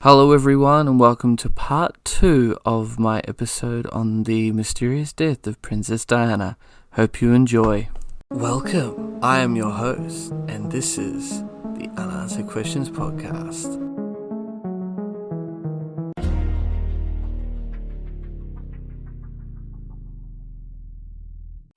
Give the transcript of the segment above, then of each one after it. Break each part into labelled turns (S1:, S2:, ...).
S1: Hello everyone and welcome to part 2 of my episode on the mysterious death of Princess Diana. Hope you enjoy. Welcome, I am your host and this is the Unanswered Questions Podcast.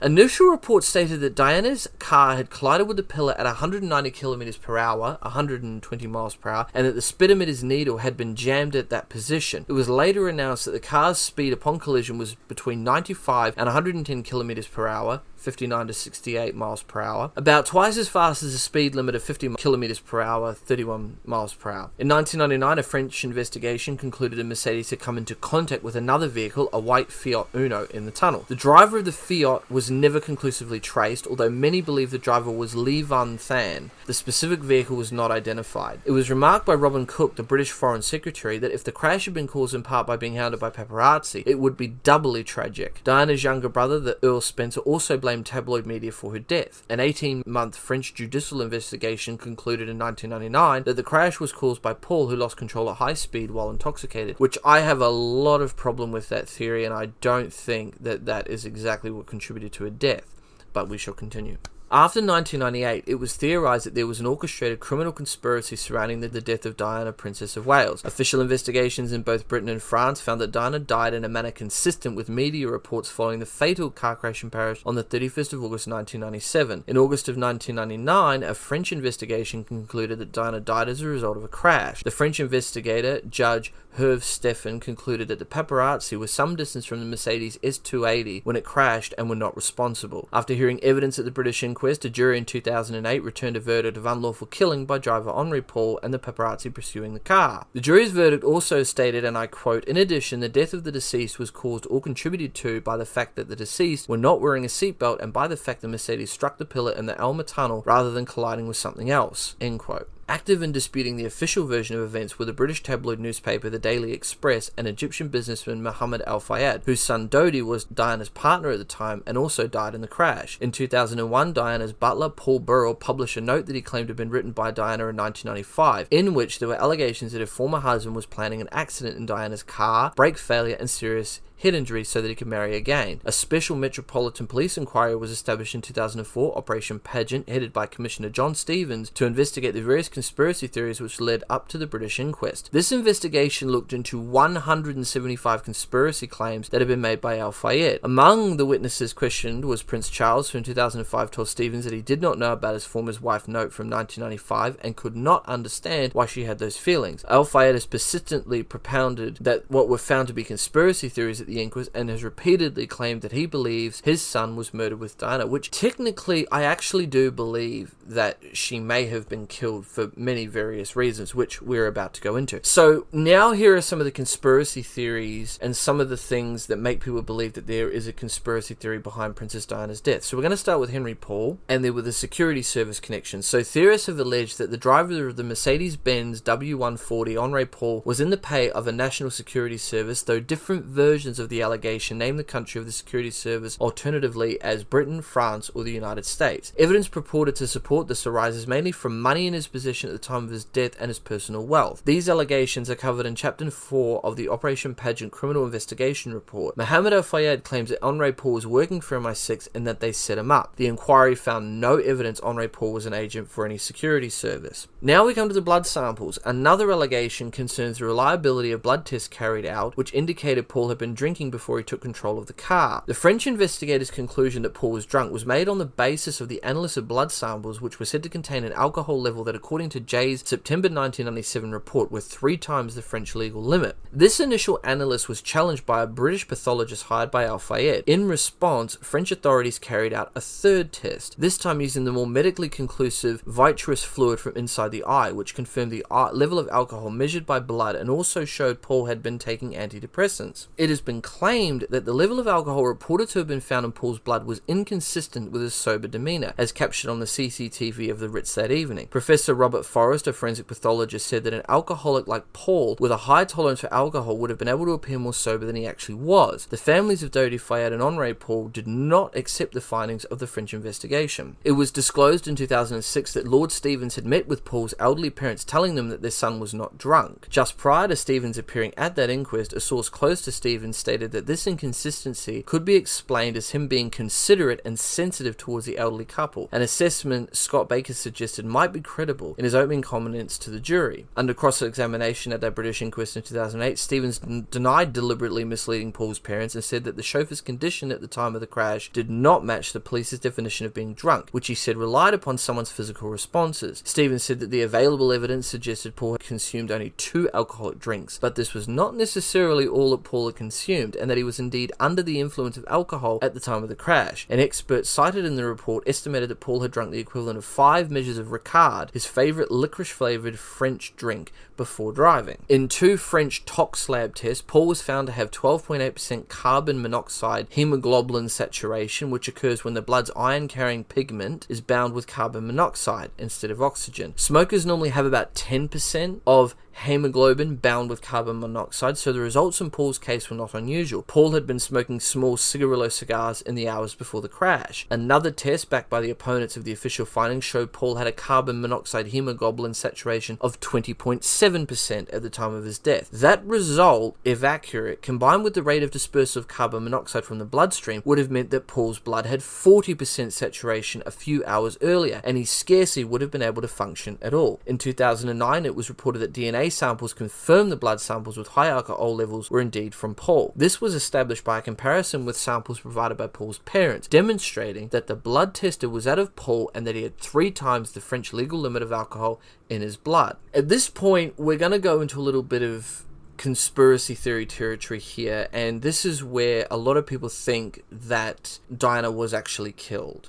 S1: Initial reports stated that Diana's car had collided with the pillar at 190 km per hour, 120 miles per hour, and that the speedometer's needle had been jammed at that position. It was later announced that the car's speed upon collision was between 95 and 110 km per hour, 59 to 68 miles per hour, about twice as fast as the speed limit of 50 km per hour, 31 miles per hour. In 1999, a French investigation concluded a Mercedes had come into contact with another vehicle, a white Fiat Uno, in the tunnel. The driver of the Fiat was never conclusively traced, although many believe the driver was Lee Van Than. The specific vehicle was not identified. It was remarked by Robin Cook, the British Foreign Secretary, that if the crash had been caused in part by being hounded by paparazzi, it would be doubly tragic. Diana's younger brother, the Earl Spencer, also blamed tabloid media for her death. An 18-month French judicial investigation concluded in 1999 that the crash was caused by Paul, who lost control at high speed while intoxicated, which I have a lot of problem with that theory, and I don't think that that is exactly what contributed to her death, but we shall continue. After 1998, it was theorised that there was an orchestrated criminal conspiracy surrounding the death of Diana, Princess of Wales. Official investigations in both Britain and France found that Diana died in a manner consistent with media reports following the fatal car crash in Paris on the 31st of August 1997. In August of 1999, a French investigation concluded that Diana died as a result of a crash. The French investigator, Judge Hervé Stephan, concluded that the paparazzi were some distance from the Mercedes S280 when it crashed and were not responsible. After hearing evidence at the British inquest, a jury in 2008 returned a verdict of unlawful killing by driver Henri Paul and the paparazzi pursuing the car. The jury's verdict also stated, and I quote, "In addition, the death of the deceased was caused or contributed to by the fact that the deceased were not wearing a seatbelt and by the fact the Mercedes struck the pillar in the Elmer tunnel rather than colliding with something else." End quote. Active in disputing the official version of events were the British tabloid newspaper The Daily Express and Egyptian businessman Mohamed Al-Fayed, whose son Dodi was Diana's partner at the time and also died in the crash. In 2001, Diana's butler, Paul Burrell, published a note that he claimed had been written by Diana in 1995, in which there were allegations that her former husband was planning an accident in Diana's car, brake failure, and serious head injury so that he could marry again. A special Metropolitan Police inquiry was established in 2004, Operation Pageant, headed by Commissioner John Stevens, to investigate the various conspiracy theories which led up to the British inquest. This investigation looked into 175 conspiracy claims that had been made by Al-Fayed. Among the witnesses questioned was Prince Charles, who in 2005 told Stevens that he did not know about his former wife's note from 1995 and could not understand why she had those feelings. Al-Fayed has persistently propounded that what were found to be conspiracy theories at the inquest and has repeatedly claimed that he believes his son was murdered with Diana, which technically I actually do believe that she may have been killed for many various reasons, which we're about to go into. So now here are some of the conspiracy theories and some of the things that make people believe that there is a conspiracy theory behind Princess Diana's death. So we're going to start with Henri Paul, and there were the security service connections. So theorists have alleged that the driver of the Mercedes-Benz W140, Henri Paul, was in the pay of a national security service, though different versions of the allegation name the country of the security service alternatively as Britain, France, or the United States. Evidence purported to support this arises mainly from money in his possession at the time of his death and his personal wealth. These allegations are covered in Chapter 4 of the Operation Pageant Criminal Investigation Report. Mohamed Al-Fayed claims that Henri Paul was working for MI6 and that they set him up. The inquiry found no evidence Henri Paul was an agent for any security service. Now we come to the blood samples. Another allegation concerns the reliability of blood tests carried out, which indicated Paul had been drinking before he took control of the car. The French investigators' conclusion that Paul was drunk was made on the basis of the analysis of blood samples, which were said to contain an alcohol level that, according to Jay's September 1997 report, were 3 times the French legal limit. This initial analysis was challenged by a British pathologist hired by Al-Fayed. In response, French authorities carried out a third test, this time using the more medically conclusive vitreous fluid from inside the eye, which confirmed the level of alcohol measured by blood and also showed Paul had been taking antidepressants. It has been Stephen claimed that the level of alcohol reported to have been found in Paul's blood was inconsistent with his sober demeanour, as captured on the CCTV of the Ritz that evening. Professor Robert Forrest, a forensic pathologist, said that an alcoholic like Paul, with a high tolerance for alcohol, would have been able to appear more sober than he actually was. The families of Dodi Fayed and Henri Paul did not accept the findings of the French investigation. It was disclosed in 2006 that Lord Stevens had met with Paul's elderly parents, telling them that their son was not drunk. Just prior to Stevens appearing at that inquest, a source close to Stevens stated that this inconsistency could be explained as him being considerate and sensitive towards the elderly couple, an assessment Scott Baker suggested might be credible in his opening comments to the jury. Under cross-examination at that British inquest in 2008, Stevens denied deliberately misleading Paul's parents and said that the chauffeur's condition at the time of the crash did not match the police's definition of being drunk, which he said relied upon someone's physical responses. Stevens said that the available evidence suggested Paul had consumed only 2 alcoholic drinks, but this was not necessarily all that Paul had consumed, and that he was indeed under the influence of alcohol at the time of the crash. An expert cited in the report estimated that Paul had drunk the equivalent of 5 measures of Ricard, his favourite licorice-flavoured French drink, before driving. In 2 French tox lab tests, Paul was found to have 12.8% carbon monoxide hemoglobin saturation, which occurs when the blood's iron-carrying pigment is bound with carbon monoxide instead of oxygen. Smokers normally have about 10% of hemoglobin bound with carbon monoxide, so the results in Paul's case were not unusual. Paul had been smoking small cigarillo cigars in the hours before the crash. Another test, backed by the opponents of the official findings, showed Paul had a carbon monoxide hemoglobin saturation of 20.7% at the time of his death. That result, if accurate, combined with the rate of dispersal of carbon monoxide from the bloodstream, would have meant that Paul's blood had 40% saturation a few hours earlier, and he scarcely would have been able to function at all. In 2009, it was reported that DNA samples confirmed the blood samples with high alcohol levels were indeed from Paul. This was established by a comparison with samples provided by Paul's parents, demonstrating that the blood tested was that of Paul and that he had 3 times the French legal limit of alcohol in his blood. At this point, we're going to go into a little bit of conspiracy theory territory here, and this is where a lot of people think that Diana was actually killed.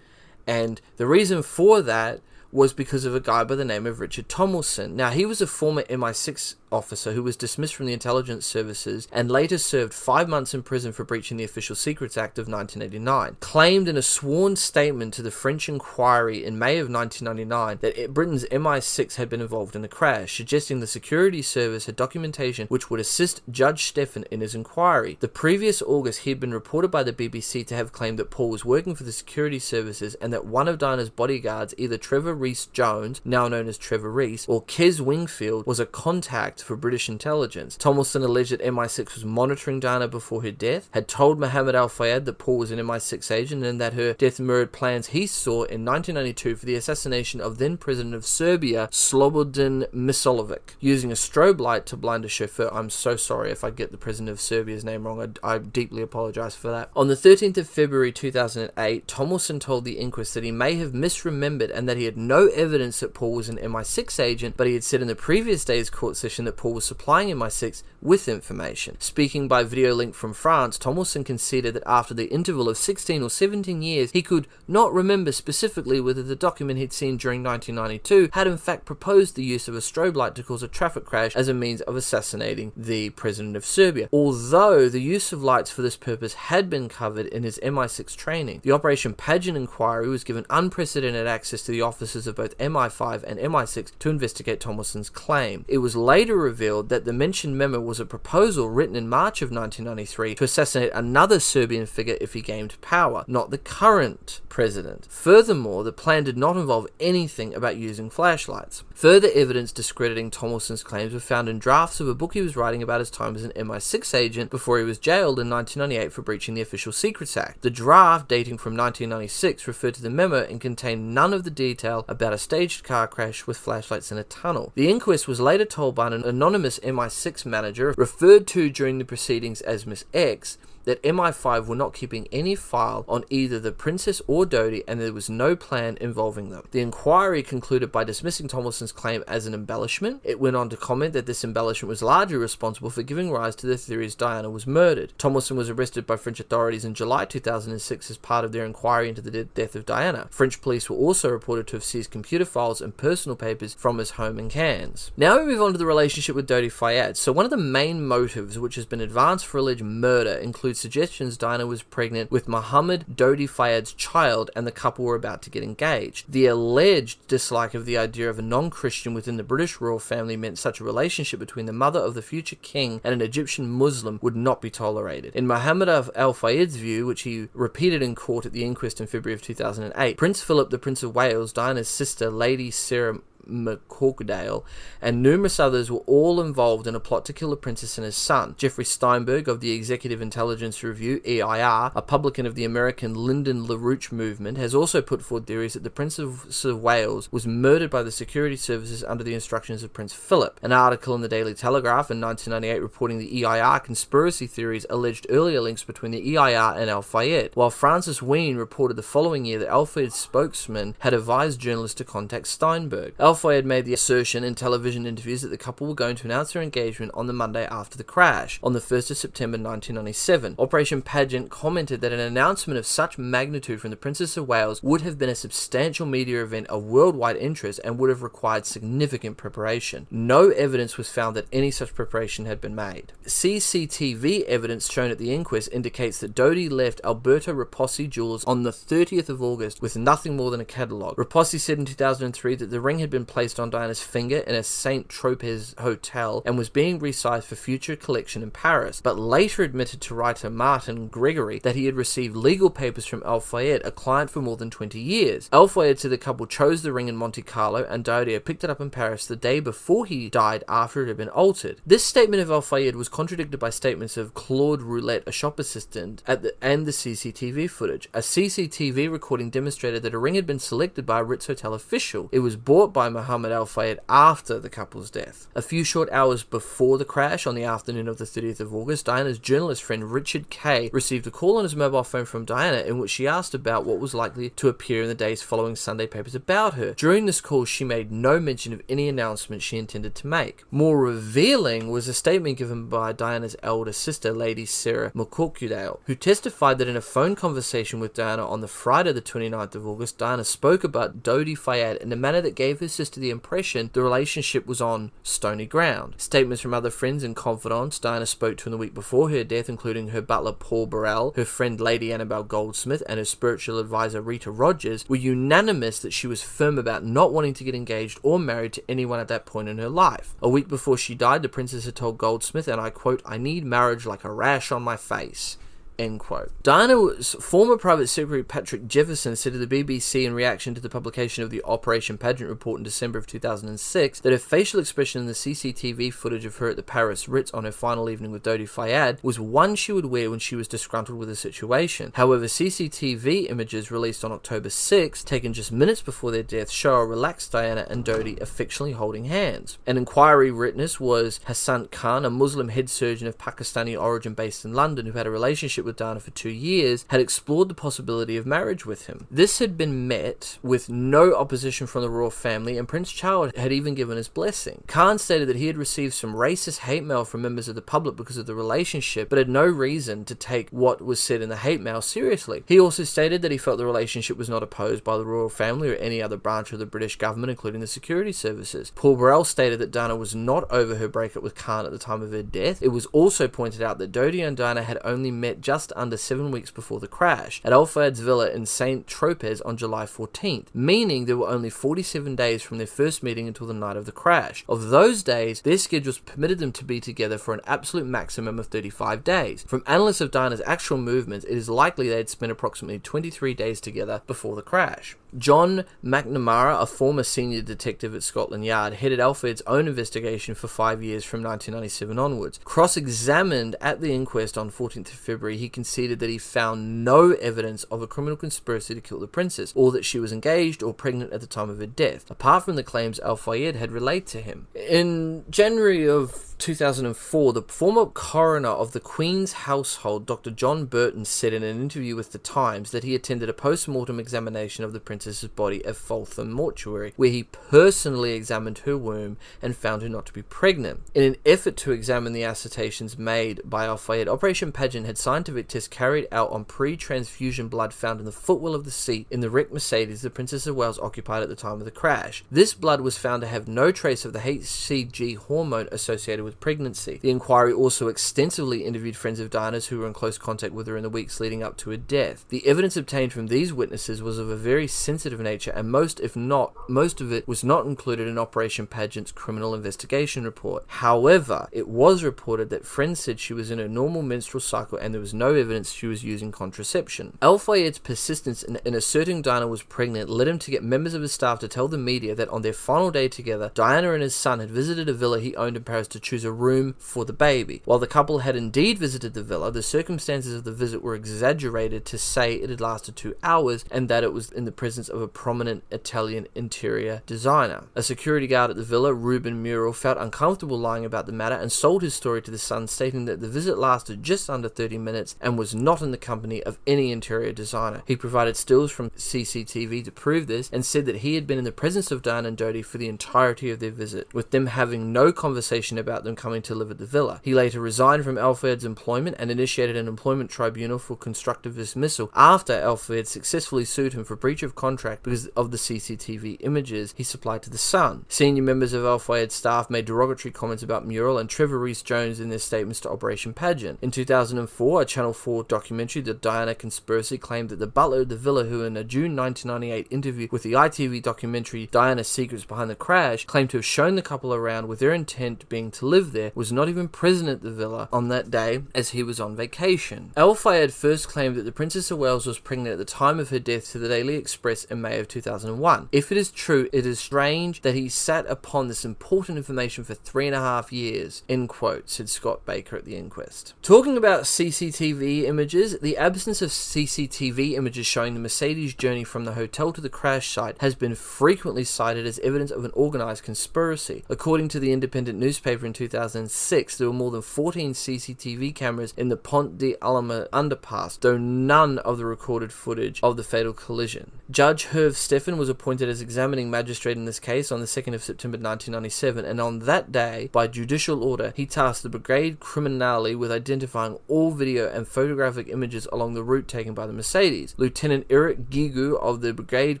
S1: And the reason for that was because of a guy by the name of Richard Tomlinson. Now, he was a former MI6 officer who was dismissed from the intelligence services and later served 5 months in prison for breaching the Official Secrets Act of 1989. Claimed in a sworn statement to the French Inquiry in May of 1999 that Britain's MI6 had been involved in the crash, suggesting the security service had documentation which would assist Judge Stephen in his inquiry. The previous August, he had been reported by the BBC to have claimed that Paul was working for the security services and that one of Diana's bodyguards, either Trevor Rees-Jones, now known as Trevor Rees, or Kes Wingfield, was a contact for British intelligence. Tomlinson alleged that MI6 was monitoring Diana before her death, had told Mohamed Al-Fayed that Paul was an MI6 agent and that her death mirrored plans he saw in 1992 for the assassination of then President of Serbia, Slobodan Milosevic, using a strobe light to blind a chauffeur. I'm so sorry if I get the President of Serbia's name wrong. I deeply apologise for that. On the 13th of February 2008, Tomlinson told the inquest that he may have misremembered and that he had no evidence that Paul was an MI6 agent, but he had said in the previous day's court session that Paul was supplying MI6 with information. Speaking by video link from France, Tomlinson conceded that after the interval of 16 or 17 years, he could not remember specifically whether the document he'd seen during 1992 had in fact proposed the use of a strobe light to cause a traffic crash as a means of assassinating the President of Serbia. Although the use of lights for this purpose had been covered in his MI6 training, the Operation Pageant Inquiry was given unprecedented access to the officers of both MI5 and MI6 to investigate Tomlinson's claim. It was later revealed that the mentioned memo was a proposal written in March of 1993 to assassinate another Serbian figure if he gained power, not the current president. Furthermore, the plan did not involve anything about using flashlights. Further evidence discrediting Tomlinson's claims were found in drafts of a book he was writing about his time as an MI6 agent before he was jailed in 1998 for breaching the Official Secrets Act. The draft, dating from 1996, referred to the memo and contained none of the detail about a staged car crash with flashlights in a tunnel. The inquest was later told by an anonymous MI6 manager, referred to during the proceedings as Miss X, that MI5 were not keeping any file on either the princess or Dodi, and there was no plan involving them. The inquiry concluded by dismissing Tomlinson's claim as an embellishment. It went on to comment that this embellishment was largely responsible for giving rise to the theories Diana was murdered. Tomlinson was arrested by French authorities in July 2006 as part of their inquiry into the death of Diana. French police were also reported to have seized computer files and personal papers from his home in Cannes. Now we move on to the relationship with Dodi Fayed. So one of the main motives which has been advanced for alleged murder includes suggestions Diana was pregnant with Mohamed Dodi Fayed's child and the couple were about to get engaged. The alleged dislike of the idea of a non-Christian within the British royal family meant such a relationship between the mother of the future king and an Egyptian Muslim would not be tolerated. In Mohamed Al-Fayed's view, which he repeated in court at the inquest in February of 2008, Prince Philip, the Prince of Wales, Diana's sister, Lady Sarah McCorkdale, and numerous others were all involved in a plot to kill the princess and his son. Jeffrey Steinberg of the Executive Intelligence Review, EIR, a publican of the American Lyndon LaRouche movement, has also put forward theories that the Prince of Wales was murdered by the security services under the instructions of Prince Philip. An article in the Daily Telegraph in 1998 reporting the EIR conspiracy theories alleged earlier links between the EIR and Al-Fayed, while Francis Wheen reported the following year that Al-Fayed's spokesman had advised journalists to contact Steinberg. Al-Fayed made the assertion in television interviews that the couple were going to announce their engagement on the Monday after the crash, on the 1st of September 1997. Operation Pageant commented that an announcement of such magnitude from the Princess of Wales would have been a substantial media event of worldwide interest and would have required significant preparation. No evidence was found that any such preparation had been made. CCTV evidence shown at the inquest indicates that Dodi left Alberto Raposi Jewelers on the 30th of August with nothing more than a catalogue. Raposi said in 2003 that the ring had been placed on Diana's finger in a St. Tropez hotel and was being resized for future collection in Paris, but later admitted to writer Martin Gregory that he had received legal papers from Al-Fayed, a client for more than 20 years. Al-Fayed said the couple chose the ring in Monte Carlo and Dodi picked it up in Paris the day before he died after it had been altered. This statement of Al-Fayed was contradicted by statements of Claude Roulette, a shop assistant, and the CCTV footage. A CCTV recording demonstrated that a ring had been selected by a Ritz Hotel official. It was bought by Mohamed Al-Fayed after the couple's death. A few short hours before the crash, on the afternoon of the 30th of August, Diana's journalist friend Richard Kay received a call on his mobile phone from Diana in which she asked about what was likely to appear in the days following Sunday papers about her. During this call, she made no mention of any announcement she intended to make. More revealing was a statement given by Diana's elder sister, Lady Sarah McCorkdale, who testified that in a phone conversation with Diana on the Friday the 29th of August, Diana spoke about Dodi Fayed in a manner that gave her sister the impression the relationship was on stony ground. Statements from other friends and confidants Diana spoke to in the week before her death, including her butler Paul Burrell, her friend Lady Annabelle Goldsmith, and her spiritual advisor Rita Rogers, were unanimous that she was firm about not wanting to get engaged or married to anyone at that point in her life. A week before she died, the princess had told Goldsmith, and I quote, "I need marriage like a rash on my face." End quote. Diana's former private secretary Patrick Jefferson said to the BBC in reaction to the publication of the Operation Pageant report in December of 2006 that her facial expression in the CCTV footage of her at the Paris Ritz on her final evening with Dodi Fayed was one she would wear when she was disgruntled with the situation. However, CCTV images released on October 6, taken just minutes before their death, show a relaxed Diana and Dodi affectionately holding hands. An inquiry witness was Hassan Khan, a Muslim head surgeon of Pakistani origin based in London who had a relationship with Diana for 2 years, had explored the possibility of marriage with him. This had been met with no opposition from the royal family, and Prince Charles had even given his blessing. Khan stated that he had received some racist hate mail from members of the public because of the relationship, but had no reason to take what was said in the hate mail seriously. He also stated that he felt the relationship was not opposed by the royal family or any other branch of the British government, including the security services. Paul Burrell stated that Diana was not over her breakup with Khan at the time of her death. It was also pointed out that Dodi and Diana had only met just under 7 weeks before the crash at Al-Fayed's villa in St. Tropez on July 14th, meaning there were only 47 days from their first meeting until the night of the crash. Of those days, their schedules permitted them to be together for an absolute maximum of 35 days. From analysts of Diana's actual movements, it is likely they had spent approximately 23 days together before the crash. John McNamara, a former senior detective at Scotland Yard, headed Al-Fayed's own investigation for 5 years from 1997 onwards. Cross-examined at the inquest on 14th of February, he conceded that he found no evidence of a criminal conspiracy to kill the princess, or that she was engaged or pregnant at the time of her death, apart from the claims Al-Fayed had relayed to him. In January of 2004, the former coroner of the Queen's household, Dr. John Burton, said in an interview with The Times that he attended a post-mortem examination of the princess's body at Foltham Mortuary, where he personally examined her womb and found her not to be pregnant. In an effort to examine the assertions made by Al-Fayed, Operation Pageant had scientific tests carried out on pre-transfusion blood found in the footwell of the seat in the wrecked Mercedes the Princess of Wales occupied at the time of the crash. This blood was found to have no trace of the HCG hormone associated with pregnancy. The inquiry also extensively interviewed friends of Diana's who were in close contact with her in the weeks leading up to her death. The evidence obtained from these witnesses was of a very sensitive nature, and most of it was not included in Operation Pageant's criminal investigation report. However, it was reported that friends said she was in her normal menstrual cycle and there was no evidence she was using contraception. Al-Fayed's persistence in asserting Diana was pregnant led him to get members of his staff to tell the media that on their final day together, Diana and his son had visited a villa he owned in Paris to choose a room for the baby. While the couple had indeed visited the villa, the circumstances of the visit were exaggerated to say it had lasted 2 hours and that it was in the presence of a prominent Italian interior designer. A security guard at the villa, Ruben Muriel, felt uncomfortable lying about the matter and sold his story to the Sun, stating that the visit lasted just under 30 minutes and was not in the company of any interior designer. He provided stills from CCTV to prove this and said that he had been in the presence of Diana and Dodi for the entirety of their visit, with them having no conversation about them coming to live at the villa. He later resigned from Al-Fayed's employment and initiated an employment tribunal for constructive dismissal after Al-Fayed successfully sued him for breach of contract because of the CCTV images he supplied to the Sun. Senior members of Al-Fayed's staff made derogatory comments about Muriel and Trevor Rees-Jones in their statements to Operation Pageant. In 2004, a Channel 4 documentary, The Diana Conspiracy, claimed that the butler at the villa, who in a June 1998 interview with the ITV documentary Diana's Secrets Behind the Crash, claimed to have shown the couple around with their intent being to live there, was not even present at the villa on that day as he was on vacation. Al-Fayed first claimed that the Princess of Wales was pregnant at the time of her death to the Daily Express in May of 2001. If it is true, it is strange that he sat upon this important information for 3.5 years, end quote, said Scott Baker at the inquest. Talking about CCTV images, the absence of CCTV images showing the Mercedes journey from the hotel to the crash site has been frequently cited as evidence of an organized conspiracy. According to the Independent newspaper in 2006, there were more than 14 CCTV cameras in the Pont de Alma underpass, though none of the recorded footage of the fatal collision. Judge Herve Steffen was appointed as examining magistrate in this case on the 2nd of September 1997, and on that day, by judicial order, he tasked the Brigade Criminale with identifying all video and photographic images along the route taken by the Mercedes. Lieutenant Eric Guigou of the Brigade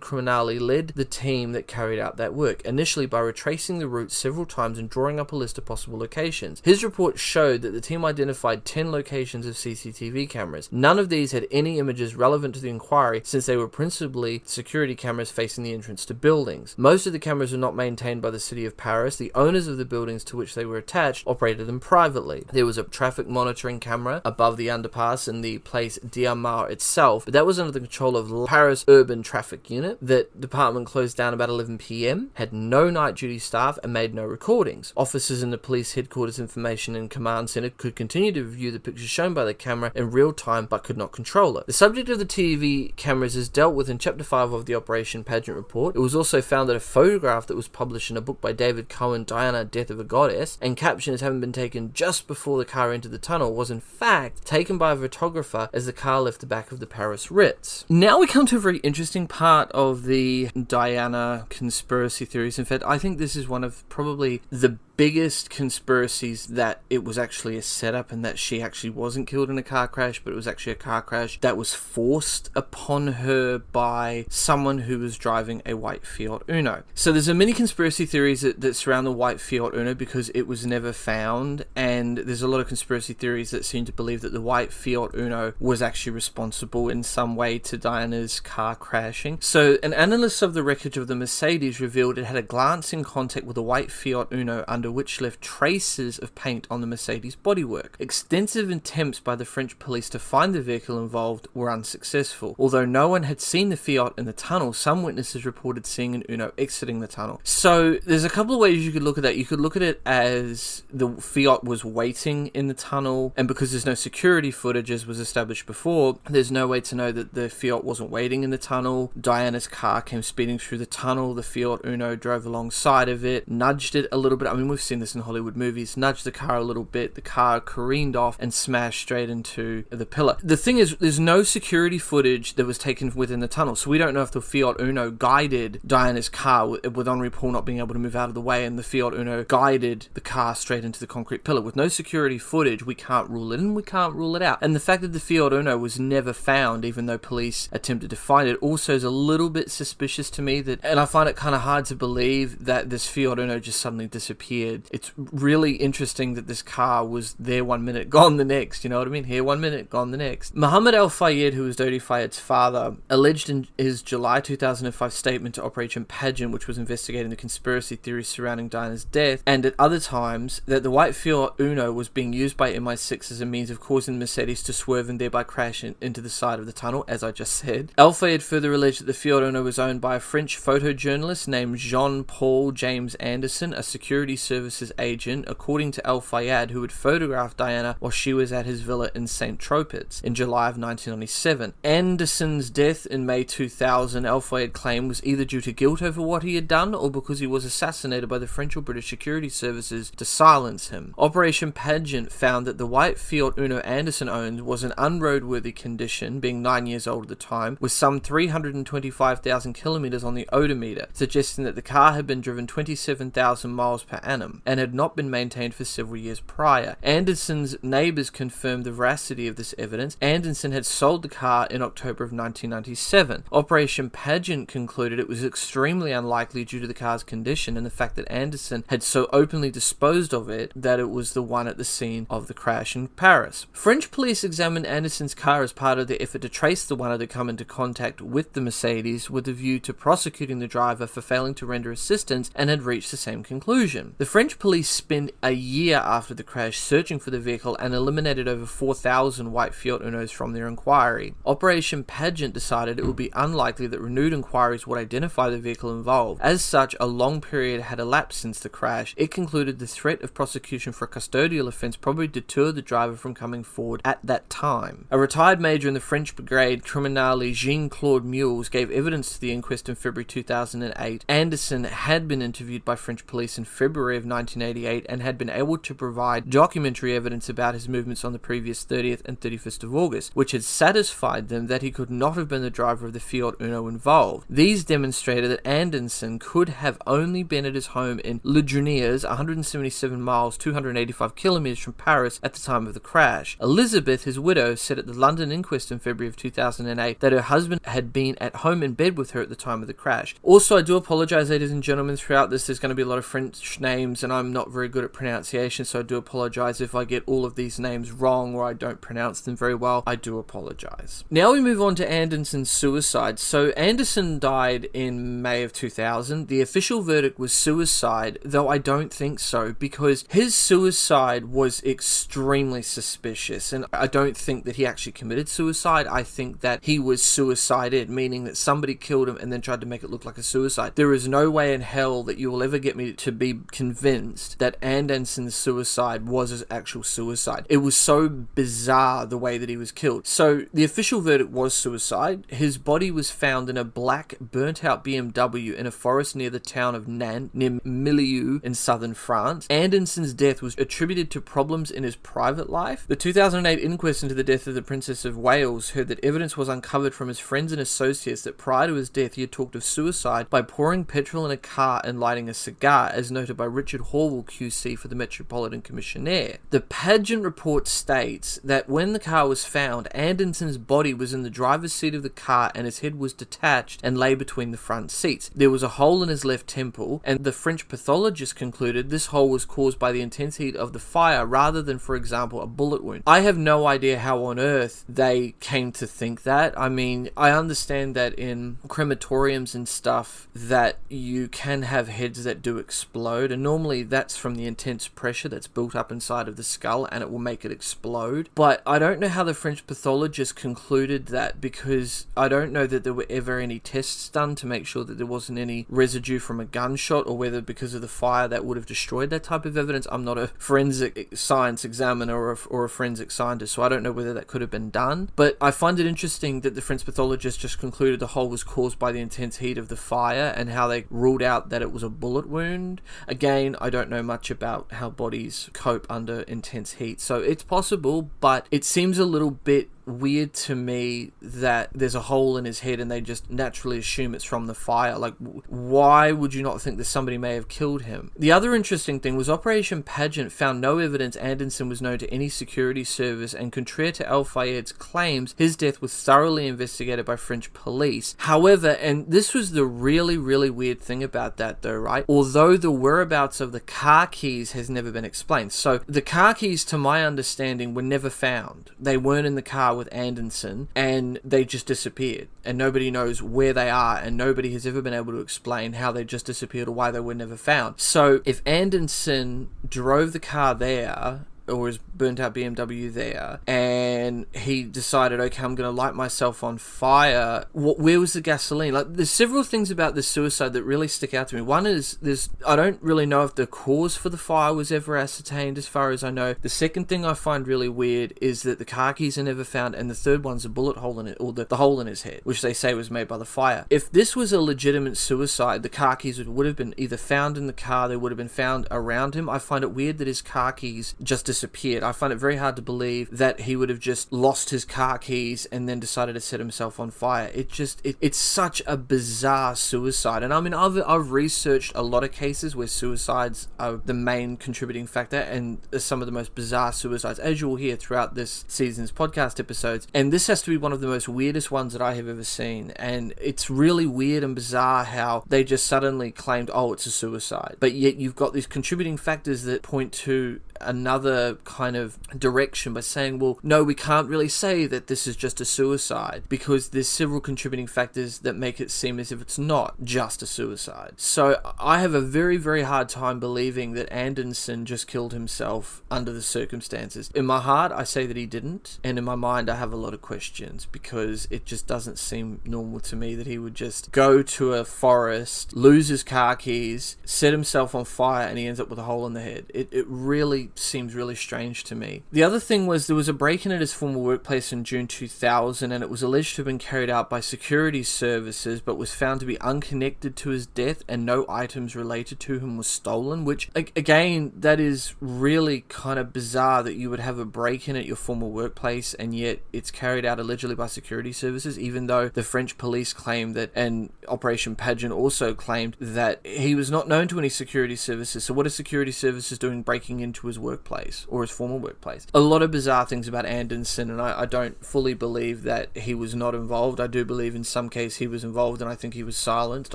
S1: Criminale led the team that carried out that work, initially by retracing the route several times and drawing up a list of possible locations. His report showed that the team identified 10 locations of CCTV cameras. None of these had any images relevant to the inquiry, since they were principally security cameras facing the entrance to buildings. Most of the cameras were not maintained by the city of Paris. The owners of the buildings to which they were attached operated them privately. There was a traffic monitoring camera above the underpass in the place Diamar itself, but that was under the control of Paris Urban Traffic Unit. That department closed down about 11 p.m, had no night duty staff, and made no recordings. Officers in the police headquarters information and command center could continue to view the pictures shown by the camera in real time, but could not control it. The subject of the TV cameras is dealt with in Chapter 5 of the Operation Pageant report. It was also found that a photograph that was published in a book by David Cohen, Diana, Death of a Goddess, and captioned as having been taken just before the car entered the tunnel, was in fact taken by a photographer as the car left the back of the Paris Ritz. Now we come to a very interesting part of the Diana conspiracy theories. In fact, I think this is one of probably the biggest conspiracies, that it was actually a setup and that she actually wasn't killed in a car crash, but it was actually a car crash that was forced upon her by someone who was driving a white Fiat Uno. So there's many conspiracy theories that surround the white Fiat Uno because it was never found, and there's a lot of conspiracy theories that seem to believe that the white Fiat Uno was actually responsible in some way to Diana's car crashing. So an analyst of the wreckage of the Mercedes revealed it had a glancing contact with the white Fiat Uno under cylinder which left traces of paint on the Mercedes bodywork. Extensive attempts by the French police to find the vehicle involved were unsuccessful. Although no one had seen the Fiat in the tunnel, some witnesses reported seeing an Uno exiting the tunnel. So there's a couple of ways you could look at that. You could look at it as the Fiat was waiting in the tunnel, and because there's no security footage as was established before, there's no way to know that the Fiat wasn't waiting in the tunnel. Diana's car came speeding through the tunnel, the Fiat Uno drove alongside of it, nudged it a little bit. I mean, we've seen this in Hollywood movies. Nudged the car a little bit, the car careened off and smashed straight into the pillar. The thing is, there's no security footage that was taken within the tunnel, so we don't know if the Fiat Uno guided Diana's car with Henri Paul not being able to move out of the way, and the Fiat Uno guided the car straight into the concrete pillar. With no security footage, we can't rule it in, we can't rule it out. And the fact that the Fiat Uno was never found, even though police attempted to find it, also is a little bit suspicious to me. And I find it kind of hard to believe that this Fiat Uno just suddenly disappeared. It's really interesting that this car was there 1 minute, gone the next, you know what I mean? Here 1 minute, gone the next. Mohamed Al-Fayed, who was Dodi Fayed's father, alleged in his July 2005 statement to Operation Pageant, which was investigating the conspiracy theories surrounding Diana's death, and at other times, that the white Fiat Uno was being used by MI6 as a means of causing the Mercedes to swerve and thereby crash into the side of the tunnel, as I just said. Al-Fayed further alleged that the Fiat Uno was owned by a French photojournalist named Jean-Paul James Anderson, a security services agent, according to Al-Fayed, who had photographed Diana while she was at his villa in St. Tropez in July of 1997. Anderson's death in May 2000, Al-Fayed claimed, was either due to guilt over what he had done or because he was assassinated by the French or British security services to silence him. Operation Pageant found that the white Fiat Uno Anderson owned was in unroadworthy condition, being 9 years old at the time, with some 325,000 kilometers on the odometer, suggesting that the car had been driven 27,000 miles per annum and had not been maintained for several years prior. Anderson's neighbors confirmed the veracity of this evidence. Anderson had sold the car in October of 1997. Operation Pageant concluded it was extremely unlikely due to the car's condition and the fact that Anderson had so openly disposed of it that it was the one at the scene of the crash in Paris. French police examined Anderson's car as part of their effort to trace the one that had come into contact with the Mercedes, with a view to prosecuting the driver for failing to render assistance, and had reached the same conclusion. The French police spent a year after the crash searching for the vehicle and eliminated over 4,000 white Fiat Unos from their inquiry. Operation Pageant decided it would be unlikely that renewed inquiries would identify the vehicle involved. As such, a long period had elapsed since the crash. It concluded the threat of prosecution for a custodial offence probably deterred the driver from coming forward at that time. A retired major in the French Brigade Criminale, Jean-Claude Mules, gave evidence to the inquest in February 2008. Anderson had been interviewed by French police in February of 1988 and had been able to provide documentary evidence about his movements on the previous 30th and 31st of August, which had satisfied them that he could not have been the driver of the Fiat Uno involved. These demonstrated that Anderson could have only been at his home in Le Druniers, 177 miles, 285 kilometers from Paris at the time of the crash. Elizabeth, his widow, said at the London inquest in February of 2008 that her husband had been at home in bed with her at the time of the crash. Also, I do apologize, ladies and gentlemen, throughout this there's going to be a lot of French names and I'm not very good at pronunciation, so I do apologize if I get all of these names wrong or I don't pronounce them very well. I do apologize. Now we move on to Anderson's suicide. So Anderson died in May of 2000. The official verdict was suicide, though I don't think so, because his suicide was extremely suspicious, and I don't think that he actually committed suicide. I think that he was suicided, meaning that somebody killed him and then tried to make it look like a suicide. There is no way in hell that you will ever get me to be convinced that Anderson's suicide was his actual suicide. It was so bizarre the way that he was killed. So the official verdict was suicide. His body was found in a black burnt out BMW in a forest near the town of Nantes, near Milieu in southern France. Anderson's death was attributed to problems in his private life. The 2008 inquest into the death of the Princess of Wales heard that evidence was uncovered from his friends and associates that prior to his death he had talked of suicide by pouring petrol in a car and lighting a cigar, as noted by Richard Horwell QC for the Metropolitan Commissioner. The Pageant report states that when the car was found, Anderson's body was in the driver's seat of the car and his head was detached and lay between the front seats. There was a hole in his left temple, and the French pathologist concluded this hole was caused by the intensity of the fire rather than, for example, a bullet wound. I have no idea how on earth they came to think that. I mean, I understand that in crematoriums and stuff that you can have heads that do explode, and normally that's from the intense pressure that's built up inside of the skull and it will make it explode. But I don't know how the French pathologist concluded that, because I don't know that there were ever any tests done to make sure that there wasn't any residue from a gunshot, or whether because of the fire that would have destroyed that type of evidence. I'm not a forensic science examiner or a forensic scientist, so I don't know whether that could have been done. But I find it interesting that the French pathologist just concluded the hole was caused by the intense heat of the fire, and how they ruled out that it was a bullet wound. Again, I don't know much about how bodies cope under intense heat, so it's possible, but it seems a little bit weird to me that there's a hole in his head and they just naturally assume it's from the fire. Like, why would you not think that somebody may have killed him? The other interesting thing was Operation Pageant found no evidence Anderson was known to any security service, and contrary to Al-Fayed's claims, his death was thoroughly investigated by French police. However, and this was the really, really weird thing about that though, right? Although the whereabouts of the car keys has never been explained. So the car keys, to my understanding, were never found. They weren't in the car with Anderson, and they just disappeared, and nobody knows where they are, and nobody has ever been able to explain how they just disappeared or why they were never found. So if Anderson drove the car there, or his burnt out BMW there, and he decided, okay, I'm going to light myself on fire, where was the gasoline? Like, there's several things about this suicide that really stick out to me. One is, I don't really know if the cause for the fire was ever ascertained, as far as I know. The second thing I find really weird is that the car keys are never found, and the third one's a bullet hole in it, or the hole in his head, which they say was made by the fire. If this was a legitimate suicide, the car keys would have been either found in the car, they would have been found around him. I find it weird that his car keys just disappeared. I find it very hard to believe that he would have just lost his car keys and then decided to set himself on fire. It's such a bizarre suicide. And I mean, I've researched a lot of cases where suicides are the main contributing factor, and some of the most bizarre suicides, as you will hear throughout this season's podcast episodes. And this has to be one of the most weirdest ones that I have ever seen. And it's really weird and bizarre how they just suddenly claimed, oh, it's a suicide. But yet you've got these contributing factors that point to another kind of direction by saying, well, no, we can't really say that this is just a suicide, because there's several contributing factors that make it seem as if it's not just a suicide. So I have a very, very hard time believing that Anderson just killed himself under the circumstances. In my heart, I say that he didn't, and in my mind, I have a lot of questions, because it just doesn't seem normal to me that he would just go to a forest, lose his car keys, set himself on fire, and he ends up with a hole in the head. It really seems really strange to me. The other thing was, there was a break-in at his former workplace in June 2000, and it was alleged to have been carried out by security services, but was found to be unconnected to his death, and no items related to him was stolen, which, again, that is really kind of bizarre that you would have a break-in at your former workplace, and yet it's carried out allegedly by security services, even though the French police claimed that, and Operation Pageant also claimed, that he was not known to any security services. So what are security services doing breaking into his workplace, or his former workplace? A lot of bizarre things about Anderson, and I don't fully believe that he was not involved. I do believe in some case he was involved, and I think he was silenced.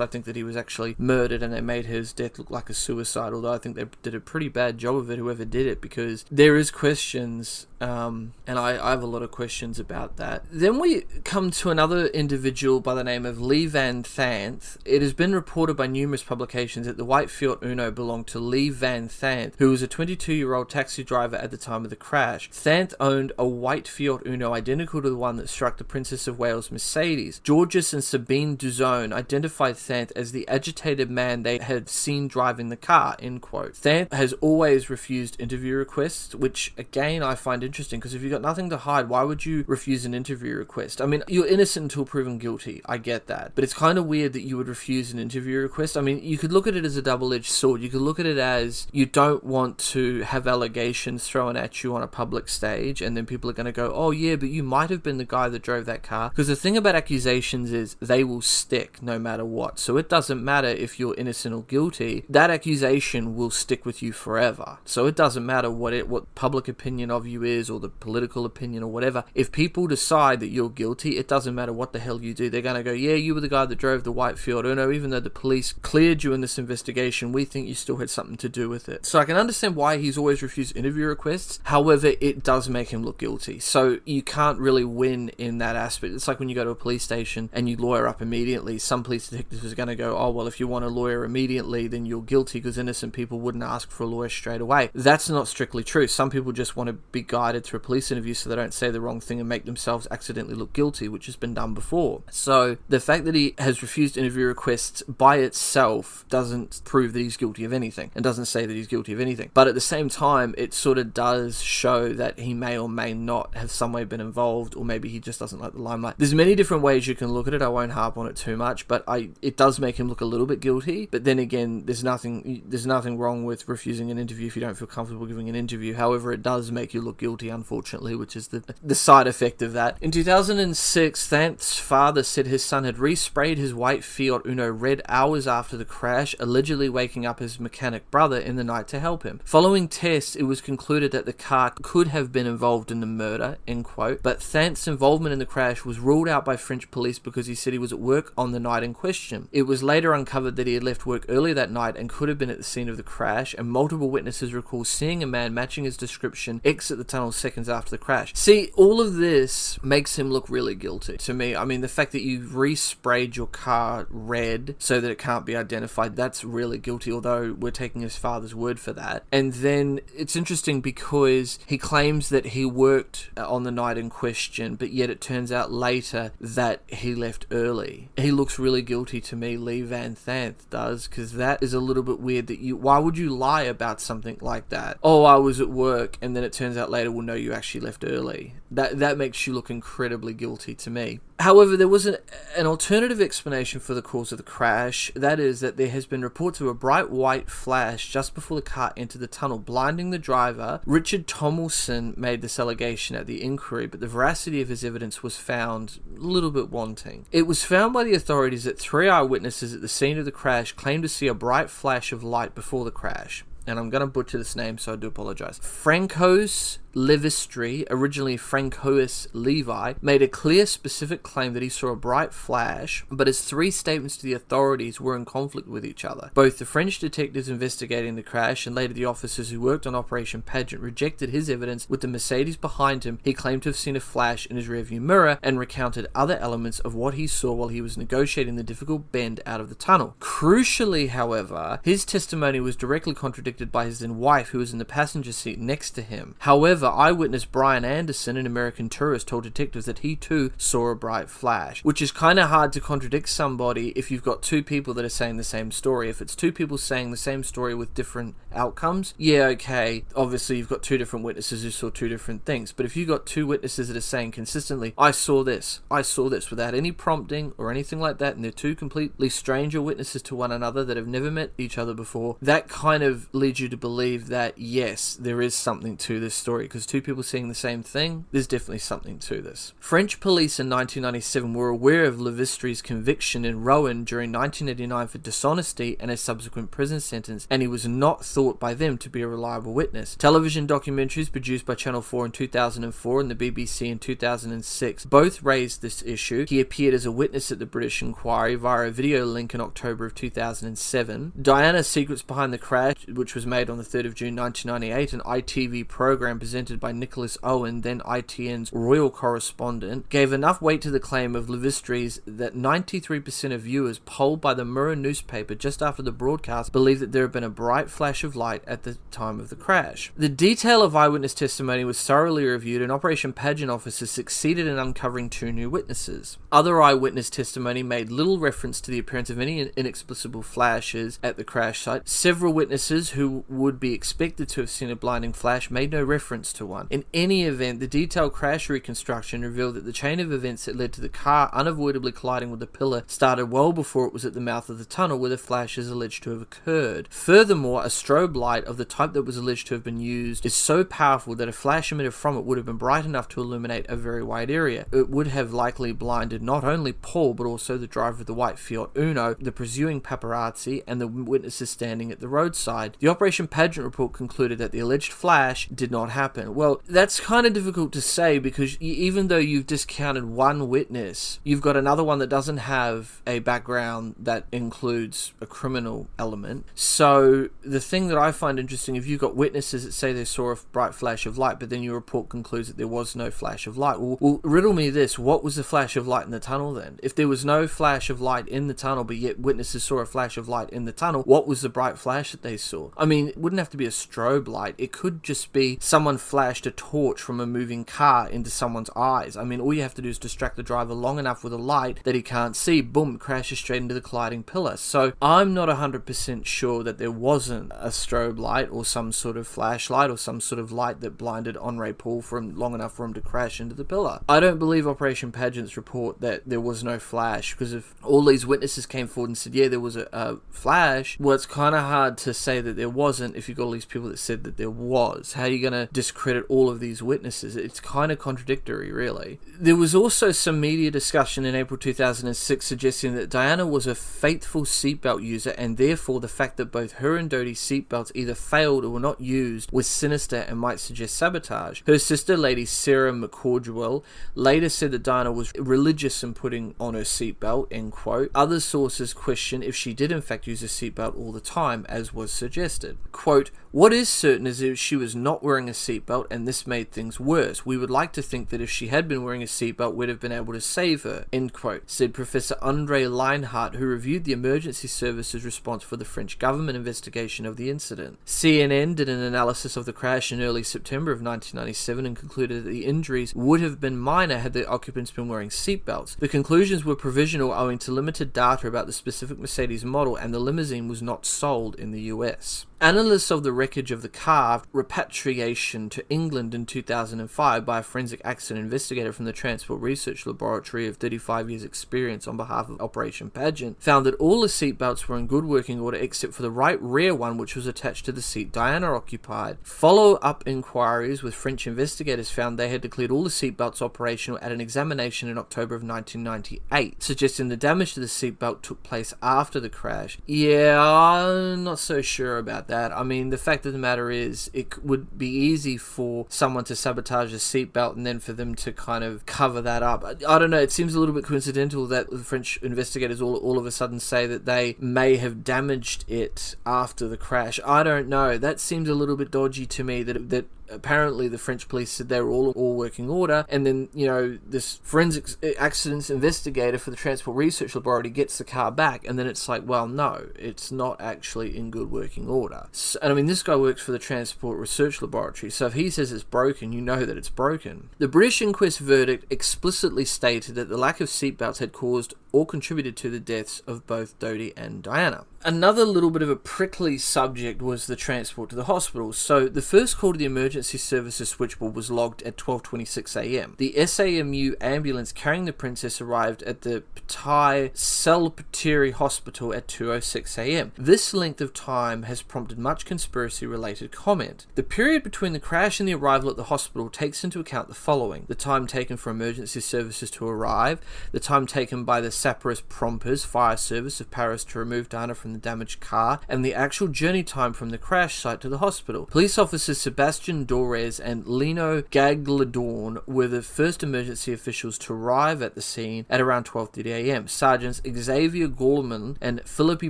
S1: I think that he was actually murdered, and they made his death look like a suicide, although I think they did a pretty bad job of it, whoever did it, because there is questions, and I have a lot of questions about that. Then we come to another individual by the name of Lee Van Thanth. It has been reported by numerous publications that the white Fiat Uno belonged to Lee Van Thanth, who was a 22-year-old taxi driver at the time of the crash. Thanth owned a white Fiat Uno identical to the one that struck the Princess of Wales Mercedes. Georges and Sabine Duzone identified Thanth as the agitated man they had seen driving the car, end quote. Thanth has always refused interview requests, which again I find interesting, because if you've got nothing to hide, why would you refuse an interview request? I mean, you're innocent until proven guilty, I get that, but it's kind of weird that you would refuse an interview request. I mean, you could look at it as a double-edged sword. You could look at it as you don't want to have allegations thrown at you on a public stage, and then people are going to go, oh yeah, but you might have been the guy that drove that car. Because the thing about accusations is they will stick no matter what. So it doesn't matter if you're innocent or guilty, that accusation will stick with you forever. So it doesn't matter what public opinion of you is, or the political opinion or whatever. If people decide that you're guilty, it doesn't matter what the hell you do. They're going to go, yeah, you were the guy that drove the white Fiat Uno, even though the police cleared you in this investigation, we think you still had something to do with it. So I can understand why he's always always refuse interview requests. However, it does make him look guilty. So you can't really win in that aspect. It's like when you go to a police station and you lawyer up immediately. Some police detectives are going to go, oh, well, if you want a lawyer immediately, then you're guilty because innocent people wouldn't ask for a lawyer straight away. That's not strictly true. Some people just want to be guided through a police interview so they don't say the wrong thing and make themselves accidentally look guilty, which has been done before. So the fact that he has refused interview requests by itself doesn't prove that he's guilty of anything and doesn't say that he's guilty of anything. But at the same time, it sort of does show that he may or may not have some way been involved, or maybe he just doesn't like the limelight. There's many different ways you can look at it. I won't harp on it too much, but it does make him look a little bit guilty. But then again, there's nothing wrong with refusing an interview if you don't feel comfortable giving an interview. However, it does make you look guilty, unfortunately, which is the side effect of that. In 2006, Thant's father said his son had resprayed his white Fiat Uno red hours after the crash, allegedly waking up his mechanic brother in the night to help him. Following tests, it was concluded that the car could have been involved in the murder, end quote, but Thant's involvement in the crash was ruled out by French police because he said he was at work on the night in question. It was later uncovered that he had left work early that night and could have been at the scene of the crash, and multiple witnesses recall seeing a man matching his description exit the tunnel seconds after the crash. See, all of this makes him look really guilty to me. I mean, the fact that you resprayed your car red so that it can't be identified, that's really guilty, although we're taking his father's word for that. And then it's interesting because he claims that he worked on the night in question, but yet it turns out later that he left early. He looks really guilty to me, Lee Van Thant does, because that is a little bit weird. Why would you lie about something like that? Oh, I was at work, and then it turns out later, well, no, you actually left early. That makes you look incredibly guilty to me. However, there was an alternative explanation for the cause of the crash. That is that there has been reports of a bright white flash just before the car entered the tunnel, blinding the driver. Richard Tomlinson made this allegation at the inquiry, but the veracity of his evidence was found a little bit wanting. It was found by the authorities that 3 eyewitnesses at the scene of the crash claimed to see a bright flash of light before the crash. And I'm going to butcher this name, so I do apologize. Francos Levistri, originally Francois Levi, made a clear, specific claim that he saw a bright flash, but his 3 statements to the authorities were in conflict with each other. Both the French detectives investigating the crash and later the officers who worked on Operation Pageant rejected his evidence. With the Mercedes behind him, he claimed to have seen a flash in his rearview mirror and recounted other elements of what he saw while he was negotiating the difficult bend out of the tunnel. Crucially, however, his testimony was directly contradicted by his then wife, who was in the passenger seat next to him. However, eyewitness Brian Anderson, an American tourist, told detectives that he too saw a bright flash, which is kind of hard to contradict somebody if you've got 2 people that are saying the same story. If it's 2 people saying the same story with different outcomes, yeah, okay, obviously you've got 2 different witnesses who saw 2 different things. But if you've got 2 witnesses that are saying consistently, I saw this, without any prompting or anything like that, and they're 2 completely stranger witnesses to one another that have never met each other before, that kind of leads you to believe that, yes, there is something to this story, because 2 people seeing the same thing, there's definitely something to this. French police in 1997 were aware of Levistri's conviction in Rouen during 1989 for dishonesty and a subsequent prison sentence, and he was not thought by them to be a reliable witness. Television documentaries produced by Channel 4 in 2004 and the BBC in 2006 both raised this issue. He appeared as a witness at the British inquiry via a video link in October of 2007. Diana's Secrets Behind the Crash, which was made on the 3rd of June 1998, an ITV program presented by Nicholas Owen, then ITN's royal correspondent, gave enough weight to the claim of Levistri's that 93% of viewers polled by the Mirror newspaper just after the broadcast believed that there had been a bright flash of light at the time of the crash. The detail of eyewitness testimony was thoroughly reviewed, and Operation Pageant officers succeeded in uncovering 2 new witnesses. Other eyewitness testimony made little reference to the appearance of any inexplicable flashes at the crash site. Several witnesses who would be expected to have seen a blinding flash made no reference to one. In any event, the detailed crash reconstruction revealed that the chain of events that led to the car unavoidably colliding with the pillar started well before it was at the mouth of the tunnel where the flash is alleged to have occurred. Furthermore, a strobe light of the type that was alleged to have been used is so powerful that a flash emitted from it would have been bright enough to illuminate a very wide area. It would have likely blinded not only Paul but also the driver of the white Fiat Uno, the presuming paparazzi, and the witnesses standing at the roadside. The Operation Pageant report concluded that the alleged flash did not happen. happened? Well, that's kind of difficult to say because even though you've discounted one witness, you've got another one that doesn't have a background that includes a criminal element. So the thing that I find interesting, if you've got witnesses that say they saw a bright flash of light, but then your report concludes that there was no flash of light. Well, riddle me this, what was the flash of light in the tunnel then? If there was no flash of light in the tunnel, but yet witnesses saw a flash of light in the tunnel, what was the bright flash that they saw? I mean, it wouldn't have to be a strobe light. It could just be someone flashed a torch from a moving car into someone's eyes. I mean, all you have to do is distract the driver long enough with a light that he can't see. Boom, crashes straight into the colliding pillar. So I'm not 100% sure that there wasn't a strobe light or some sort of flashlight or some sort of light that blinded Henri Paul for him long enough for him to crash into the pillar. I don't believe Operation Pageant's report that there was no flash, because if all these witnesses came forward and said, yeah, there was a flash, well, it's kind of hard to say that there wasn't if you've got all these people that said that there was. How are you going to discredit all of these witnesses? It's kind of contradictory, really. There was also some media discussion in April 2006 suggesting that Diana was a faithful seatbelt user, and therefore the fact that both her and Dodi's seatbelts either failed or were not used was sinister and might suggest sabotage. Her sister, Lady Sarah McCordwell, later said that Diana was religious in putting on her seatbelt, end quote. Other sources question if she did in fact use a seatbelt all the time, as was suggested. Quote, "What is certain is that she was not wearing a seatbelt, and this made things worse. We would like to think that if she had been wearing a seatbelt, we'd have been able to save her," end quote, said Professor Andre Leinhardt, who reviewed the emergency services response for the French government investigation of the incident. CNN did an analysis of the crash in early September of 1997 and concluded that the injuries would have been minor had the occupants been wearing seatbelts. The conclusions were provisional owing to limited data about the specific Mercedes model, and the limousine was not sold in the US. Analysts of the wreckage of the car, repatriation to England in 2005 by a forensic accident investigator from the Transport Research Laboratory of 35 years experience on behalf of Operation Pageant, found that all the seatbelts were in good working order except for the right rear one, which was attached to the seat Diana occupied. Follow-up inquiries with French investigators found they had declared all the seatbelts operational at an examination in October of 1998, suggesting the damage to the seatbelt took place after the crash. Yeah, I'm not so sure about that. I mean, the fact of the matter is, it would be easy for someone to sabotage a seatbelt and then for them to kind of cover that up. I don't know, it seems a little bit coincidental that the French investigators all of a sudden say that they may have damaged it after the crash. I don't know. That seems a little bit dodgy to me, that apparently the French police said they were all working order, and then, you know, this forensic accidents investigator for the Transport Research Laboratory gets the car back, and then it's like, well, no, it's not actually in good working order. So, and I mean, this guy works for the Transport Research Laboratory, so if he says it's broken, you know that it's broken. The British inquest verdict explicitly stated that the lack of seatbelts had caused or contributed to the deaths of both Dodi and Diana. Another little bit of a prickly subject was the transport to the hospital. So the first call to the emergency services switchboard was logged at 12:26 a.m. The SAMU ambulance carrying the princess arrived at the Patai Salpateri Hospital at 2:06 a.m. This length of time has prompted much conspiracy-related comment. The period between the crash and the arrival at the hospital takes into account the following: the time taken for emergency services to arrive, the time taken by the Sapeurs Pompiers fire service of Paris to remove Diana from the damaged car, and the actual journey time from the crash site to the hospital. Police officers Sebastian Dorez and Lino Gagladorn were the first emergency officials to arrive at the scene at around 12:30 a.m. Sergeants Xavier Gorman and Philippe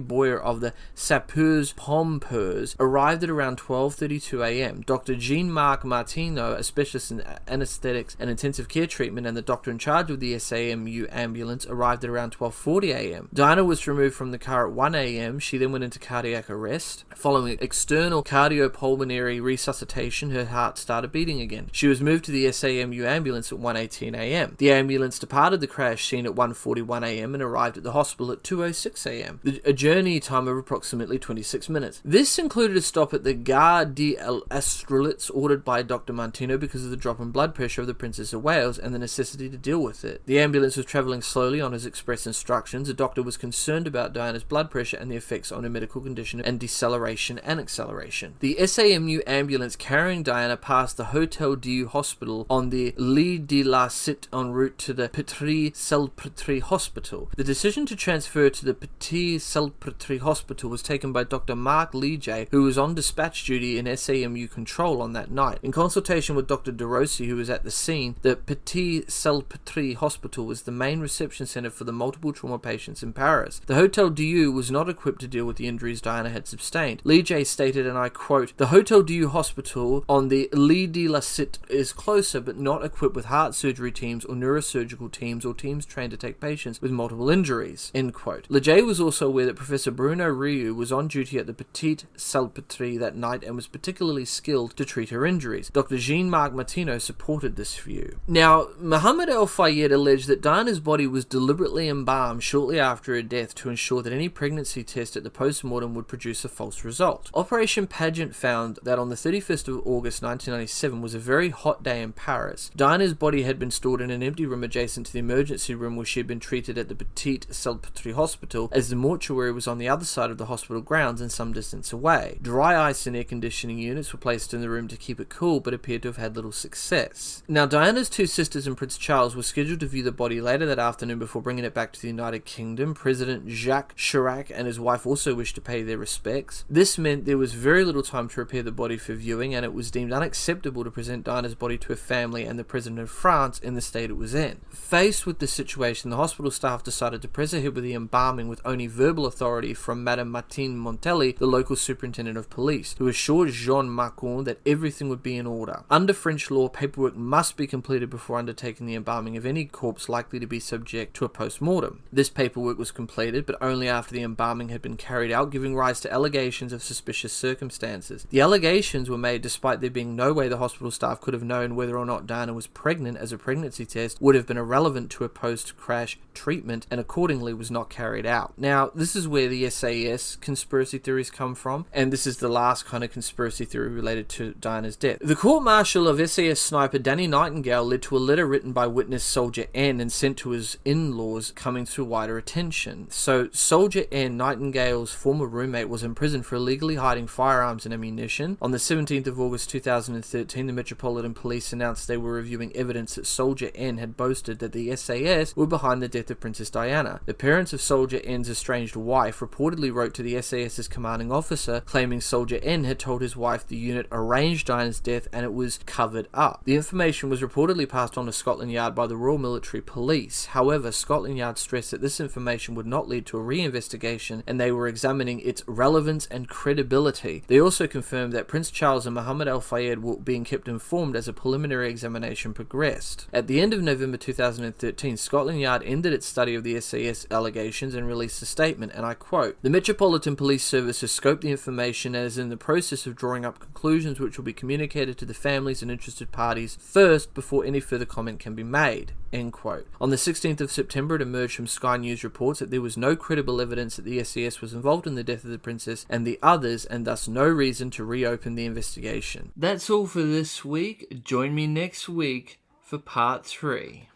S1: Boyer of the Sapeurs Pompiers arrived at around 12:32 a.m. Dr. Jean-Marc Martineau, a specialist in anesthetics and intensive care treatment, and the doctor in charge of the SAMU ambulance arrived at around 12:40 a.m. Diana was removed from the car at 1 a.m. She then went into cardiac arrest. Following external cardiopulmonary resuscitation, her heart started beating again. She was moved to the SAMU ambulance at 1:18 a.m. The ambulance departed the crash scene at 1:41 a.m. and arrived at the hospital at 2:06 a.m. A journey time of approximately 26 minutes. This included a stop at the Gare d'Austerlitz ordered by Dr. Martineau because of the drop in blood pressure of the Princess of Wales and the necessity to deal with it. The ambulance was travelling slowly on his express instructions. The doctor was concerned about Diana's blood pressure, and the the effects on her medical condition and deceleration and acceleration. The SAMU ambulance carrying Diana passed the Hôtel Dieu hospital on the Lit de la Cité en route to the Petit-Salpêtrière hospital. The decision to transfer to the Petit-Salpêtrière hospital was taken by Dr. Marc Liege, who was on dispatch duty in SAMU control on that night. In consultation with Dr. De Rossi, who was at the scene, the Petit-Salpêtrière hospital was the main reception center for the multiple trauma patients in Paris. The Hôtel Dieu was not equipped to deal with the injuries Diana had sustained. Liege stated, and I quote, "The Hôtel Dieu hospital on the Lit de la Cité is closer but not equipped with heart surgery teams or neurosurgical teams or teams trained to take patients with multiple injuries." End quote. Liege was also aware that Professor Bruno Rieu was on duty at the Petit-Salpêtrière that night and was particularly skilled to treat her injuries. Dr. Jean-Marc Martineau supported this view. Now, Mohamed Al-Fayed alleged that Diana's body was deliberately embalmed shortly after her death to ensure that any pregnancy test at the post-mortem would produce a false result. Operation Pageant found that on the 31st of August 1997 was a very hot day in Paris. Diana's body had been stored in an empty room adjacent to the emergency room where she had been treated at the Petit-Salpêtrière hospital, as the mortuary was on the other side of the hospital grounds and some distance away. Dry ice and air conditioning units were placed in the room to keep it cool, but appeared to have had little success. Now, Diana's two sisters and Prince Charles were scheduled to view the body later that afternoon before bringing it back to the United Kingdom. President Jacques Chirac and his wife also wished to pay their respects. This meant there was very little time to prepare the body for viewing, and it was deemed unacceptable to present Diana's body to her family and the President of France in the state it was in. Faced with this situation, the hospital staff decided to press ahead with the embalming with only verbal authority from Madame Martine Montelli, the local superintendent of police, who assured Jean Marcon that everything would be in order. Under French law, paperwork must be completed before undertaking the embalming of any corpse likely to be subject to a post-mortem. This paperwork was completed, but only after the embalming had been carried out, giving rise to allegations of suspicious circumstances. The allegations were made despite there being no way the hospital staff could have known whether or not Diana was pregnant, as a pregnancy test would have been irrelevant to a post-crash treatment and accordingly was not carried out. Now, this is where the SAS conspiracy theories come from, and this is the last kind of conspiracy theory related to Diana's death. The court-martial of SAS sniper Danny Nightingale led to a letter written by witness Soldier N and sent to his in-laws, coming to wider attention. So, Soldier N, Nightingale's former roommate, was imprisoned for illegally hiding firearms and ammunition. On the 17th of August 2013, the Metropolitan Police announced they were reviewing evidence that Soldier N had boasted that the SAS were behind the death of Princess Diana. The parents of Soldier N's estranged wife reportedly wrote to the SAS's commanding officer, claiming Soldier N had told his wife the unit arranged Diana's death and it was covered up. The information was reportedly passed on to Scotland Yard by the Royal Military Police. However, Scotland Yard stressed that this information would not lead to a re-investigation and they were examining its relevance and credibility. They also confirmed that Prince Charles and Mohamed Al-Fayed were being kept informed as a preliminary examination progressed. At the end of November 2013, Scotland Yard ended its study of the SAS allegations and released a statement, and I quote, "The Metropolitan Police Service has scoped the information and is in the process of drawing up conclusions which will be communicated to the families and interested parties first before any further comment can be made." End quote. On the 16th of September, it emerged from Sky News reports that there was no credible evidence that the SAS was involved in the death of the princess and the others, and thus no reason to reopen the investigation. That's all for this week. Join me next week for part 3.